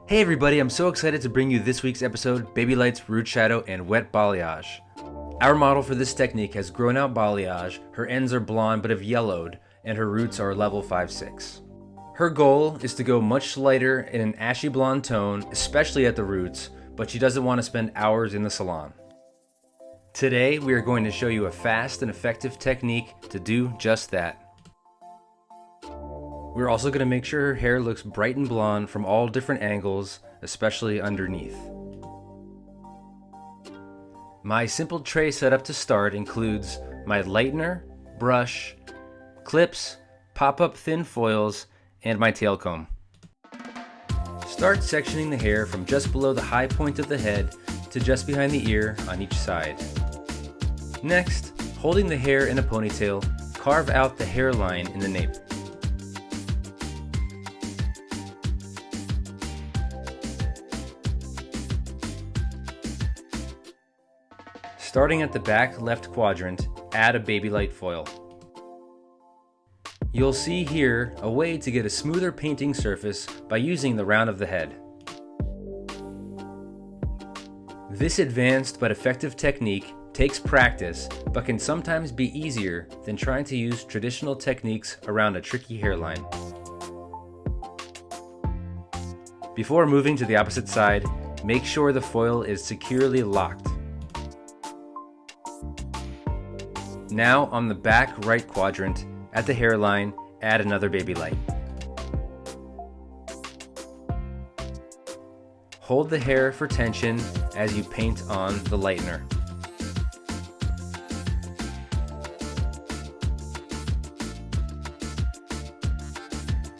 Hey everybody, I'm so excited to bring you this week's episode, Baby Lights, Root Shadow, and Wet Balayage. Our model for this technique has grown out balayage, her ends are blonde but have yellowed, and her roots are level 5-6. Her goal is to go much lighter in an ashy blonde tone, especially at the roots, but she doesn't want to spend hours in the salon. Today, we are going to show you a fast and effective technique to do just that. We're also going to make sure her hair looks bright and blonde from all different angles, especially underneath. My simple tray setup to start includes my lightener, brush, clips, pop-up thin foils, and my tail comb. Start sectioning the hair from just below the high point of the head to just behind the ear on each side. Next, holding the hair in a ponytail, carve out the hairline in the nape. Starting at the back left quadrant, add a baby light foil. You'll see here a way to get a smoother painting surface by using the round of the head. This advanced but effective technique takes practice, but can sometimes be easier than trying to use traditional techniques around a tricky hairline. Before moving to the opposite side, make sure the foil is securely locked. Now on the back right quadrant, at the hairline, add another baby light. Hold the hair for tension as you paint on the lightener.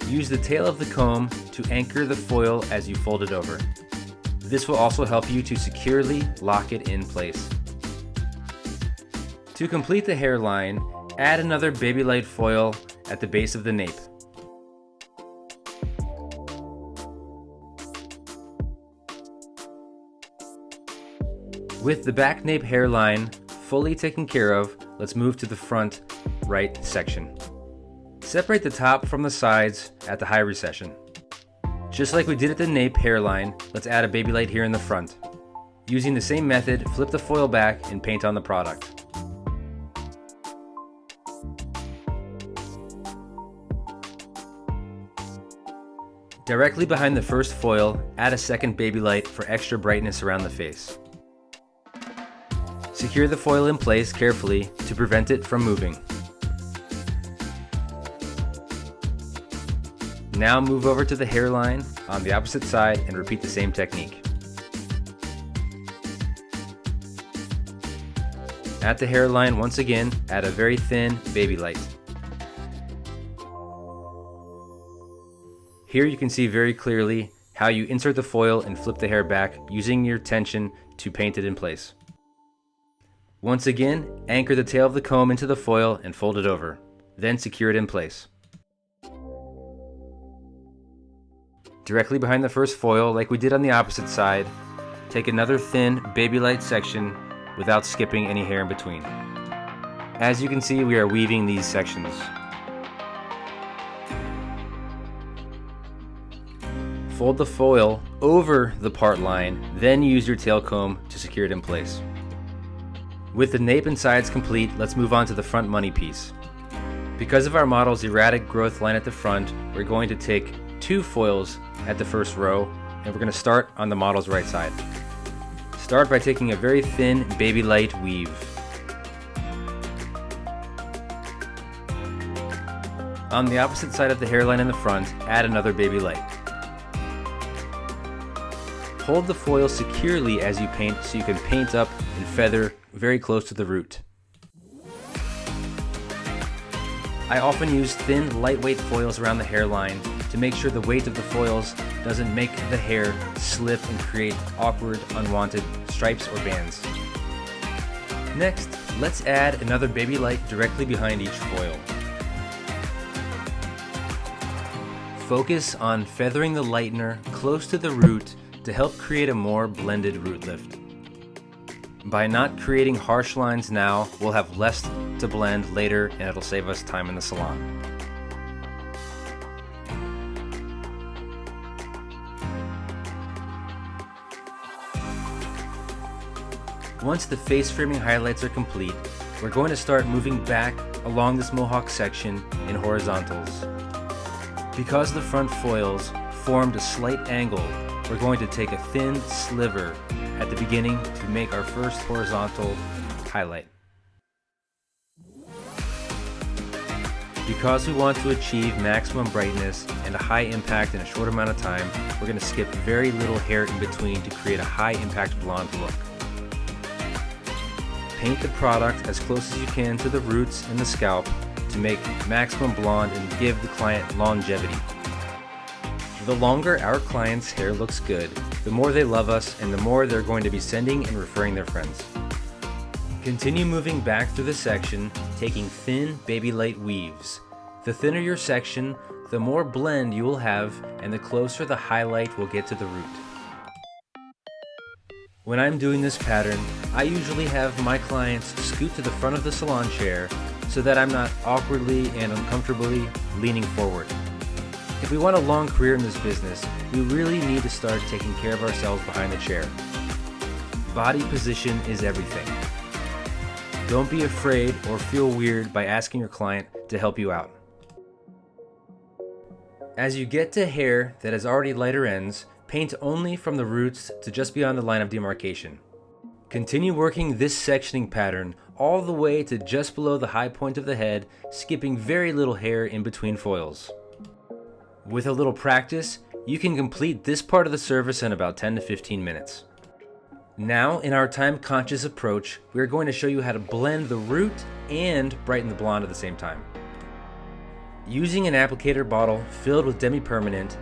Use the tail of the comb to anchor the foil as you fold it over. This will also help you to securely lock it in place. To complete the hairline, add another baby light foil at the base of the nape. With the back nape hairline fully taken care of, let's move to the front right section. Separate the top from the sides at the high recession. Just like we did at the nape hairline, let's add a baby light here in the front. Using the same method, flip the foil back and paint on the product. Directly behind the first foil, add a second baby light for extra brightness around the face. Secure the foil in place carefully to prevent it from moving. Now move over to the hairline on the opposite side and repeat the same technique. At the hairline, once again, add a very thin baby light. Here you can see very clearly how you insert the foil and flip the hair back using your tension to paint it in place. Once again, anchor the tail of the comb into the foil and fold it over. Then secure it in place. Directly behind the first foil, like we did on the opposite side, take another thin baby light section without skipping any hair in between. As you can see, we are weaving these sections. Fold the foil over the part line, then use your tail comb to secure it in place. With the nape and sides complete, let's move on to the front money piece. Because of our model's erratic growth line at the front, we're going to take 2 foils at the first row, and we're going to start on the model's right side. Start by taking a very thin baby light weave. On the opposite side of the hairline in the front, add another baby light. Hold the foil securely as you paint so you can paint up and feather very close to the root. I often use thin, lightweight foils around the hairline to make sure the weight of the foils doesn't make the hair slip and create awkward, unwanted stripes or bands. Next, let's add another baby light directly behind each foil. Focus on feathering the lightener close to the root to help create a more blended root lift. By not creating harsh lines now, we'll have less to blend later and it'll save us time in the salon. Once the face framing highlights are complete, we're going to start moving back along this mohawk section in horizontals. Because the front foils formed a slight angle, we're going to take a thin sliver at the beginning to make our first horizontal highlight. Because we want to achieve maximum brightness and a high impact in a short amount of time, we're going to skip very little hair in between to create a high impact blonde look. Paint the product as close as you can to the roots and the scalp to make maximum blonde and give the client longevity. The longer our client's hair looks good, the more they love us and the more they're going to be sending and referring their friends. Continue moving back through the section, taking thin baby light weaves. The thinner your section, the more blend you will have and the closer the highlight will get to the root. When I'm doing this pattern, I usually have my clients scoot to the front of the salon chair so that I'm not awkwardly and uncomfortably leaning forward. If we want a long career in this business, we really need to start taking care of ourselves behind the chair. Body position is everything. Don't be afraid or feel weird by asking your client to help you out. As you get to hair that has already lighter ends, paint only from the roots to just beyond the line of demarcation. Continue working this sectioning pattern all the way to just below the high point of the head, skipping very little hair in between foils. With a little practice, you can complete this part of the service in about 10 to 15 minutes. Now, in our time-conscious approach, we are going to show you how to blend the root and brighten the blonde at the same time. Using an applicator bottle filled with demi-permanent,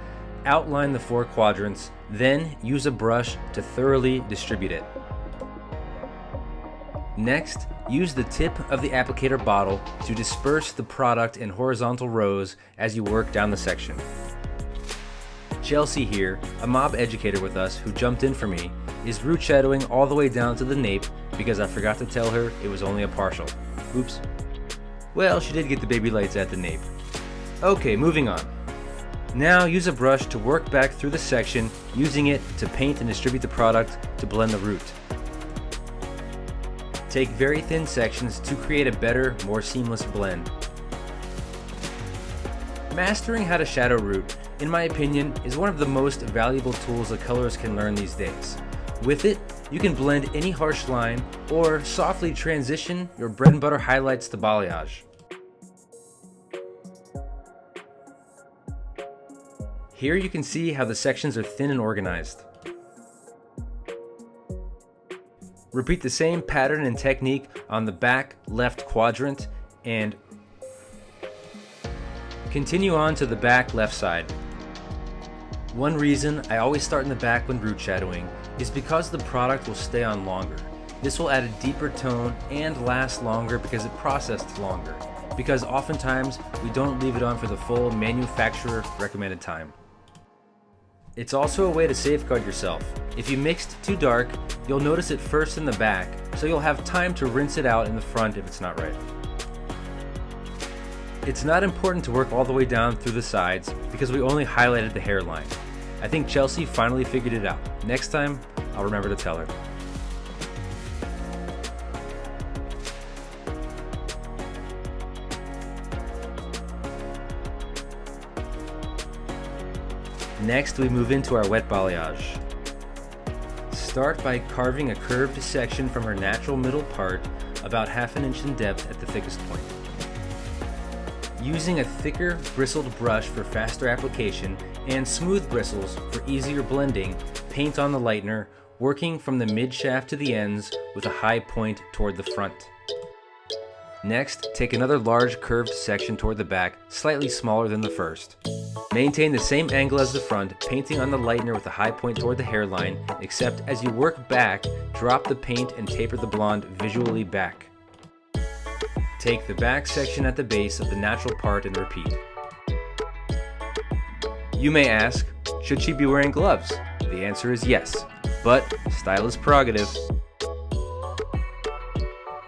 outline the 4 quadrants, then use a brush to thoroughly distribute it. Next, use the tip of the applicator bottle to disperse the product in horizontal rows as you work down the section. Chelsea here, a mob educator with us who jumped in for me, is root shadowing all the way down to the nape because I forgot to tell her it was only a partial. Oops. Well, she did get the baby lights at the nape. Okay, moving on. Now use a brush to work back through the section, using it to paint and distribute the product to blend the root. Take very thin sections to create a better, more seamless blend. Mastering how to shadow root, in my opinion, is one of the most valuable tools a colorist can learn these days. With it, you can blend any harsh line or softly transition your bread and butter highlights to balayage. Here you can see how the sections are thin and organized. Repeat the same pattern and technique on the back left quadrant and continue on to the back left side. One reason I always start in the back when root shadowing is because the product will stay on longer. This will add a deeper tone and last longer because it processed longer, because oftentimes we don't leave it on for the full manufacturer recommended time. It's also a way to safeguard yourself. If you mixed too dark, you'll notice it first in the back, so you'll have time to rinse it out in the front if it's not right. It's not important to work all the way down through the sides because we only highlighted the hairline. I think Chelsea finally figured it out. Next time, I'll remember to tell her. Next, we move into our wet balayage. Start by carving a curved section from her natural middle part about ½ an inch in depth at the thickest point. Using a thicker bristled brush for faster application and smooth bristles for easier blending, paint on the lightener, working from the mid shaft to the ends with a high point toward the front. Next, take another large curved section toward the back, slightly smaller than the first. Maintain the same angle as the front, painting on the lightener with a high point toward the hairline, except as you work back, drop the paint and taper the blonde visually back. Take the back section at the base of the natural part and repeat. You may ask, should she be wearing gloves? The answer is yes, but style is prerogative.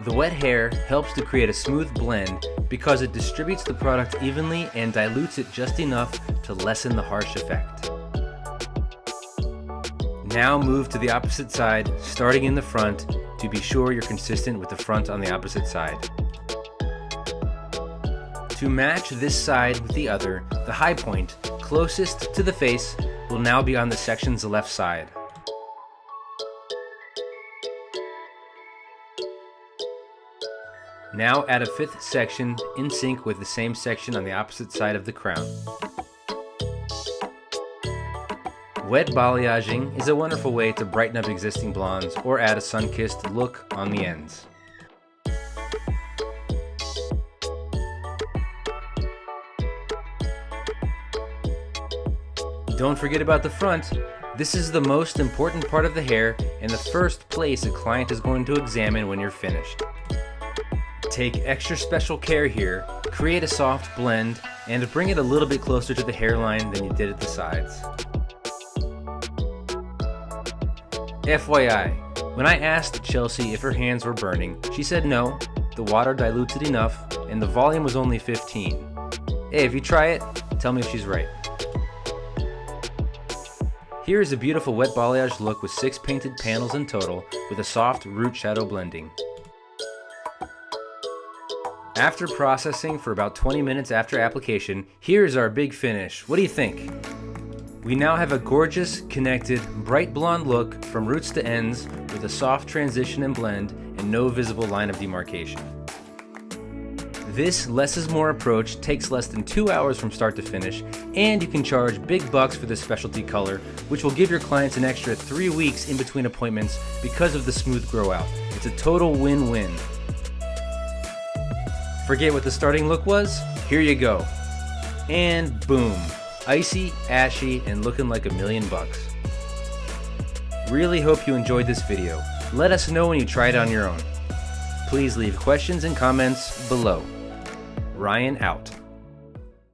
The wet hair helps to create a smooth blend because it distributes the product evenly and dilutes it just enough to lessen the harsh effect. Now move to the opposite side, starting in the front, to be sure you're consistent with the front on the opposite side. To match this side with the other, the high point, closest to the face, will now be on the section's left side. Now add a fifth section in sync with the same section on the opposite side of the crown. Wet balayaging is a wonderful way to brighten up existing blondes or add a sun-kissed look on the ends. Don't forget about the front. This is the most important part of the hair and the first place a client is going to examine when you're finished. Take extra special care here, create a soft blend, and bring it a little bit closer to the hairline than you did at the sides. FYI, when I asked Chelsea if her hands were burning, she said no, the water diluted enough, and the volume was only 15. Hey, if you try it, tell me if she's right. Here is a beautiful wet balayage look with 6 painted panels in total with a soft root shadow blending. After processing for about 20 minutes after application, here's our big finish. What do you think? We now have a gorgeous, connected, bright blonde look from roots to ends with a soft transition and blend and no visible line of demarcation. This less is more approach takes less than 2 hours from start to finish, and you can charge big bucks for this specialty color, which will give your clients an extra 3 weeks in between appointments because of the smooth grow out. It's a total win-win. Forget what the starting look was? Here you go. And boom. Icy, ashy, and looking like $1,000,000. Really hope you enjoyed this video. Let us know when you try it on your own. Please leave questions and comments below. Ryan out.